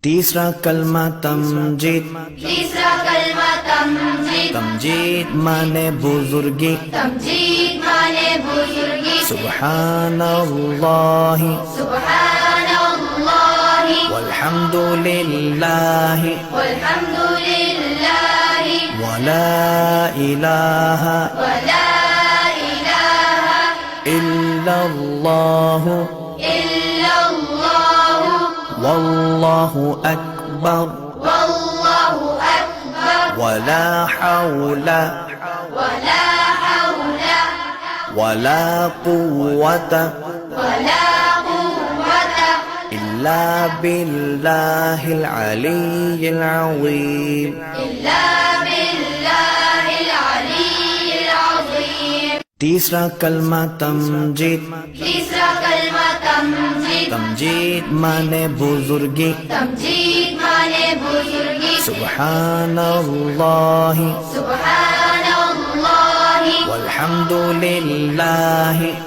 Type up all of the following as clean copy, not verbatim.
तीसरा कलमा तमजीद। तीसरा कलमा तमजीद। तमजीद माने बुजुर्गी। तमजीद माने बुजुर्गी। सुब्हानल्लाहि सुब्हानल्लाहि वल्हम्दुलिल्लाहि वल्हम्दुलिल्लाहि वला इलाहा वला इलाहा इल्लल्लाहु इल्लल्लाहु वल्लाहु अकबर वल्लाहु अकबर वला हौला वला हौला वला कुव्वता वला कुव्वता इल्ला बिल्लाहिल अलिय्यिल अज़ीम। इल्ला बिल्लाहिल अलिय्यिल अज़ीम। तीसरा कलमा तमजीद। तीसरा कलमा तमजीद। तमजीद माने बुजुर्गी। तमजीद माने बुजुर्गी। सुब्हानल्लाहि सुब्हानल्लाहि वल्हम्दुलिल्लाहि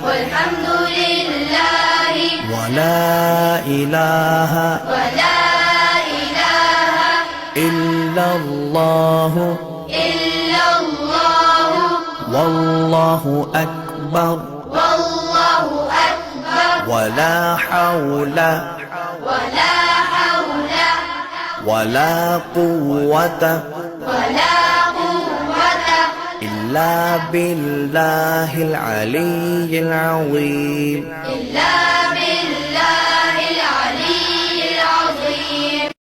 वल्हम्दुलिल्लाहि वला इलाहा वला इलाहा इल्लल्लाहु इल्लल्लाहु वल्लाहु अकबर वल्लाहु अकबर वला हौला वला हौला वला कुव्वता वला कुव्वता इल्ला बिल्लाहिल अलिय्यिल अज़ीम। इल्ला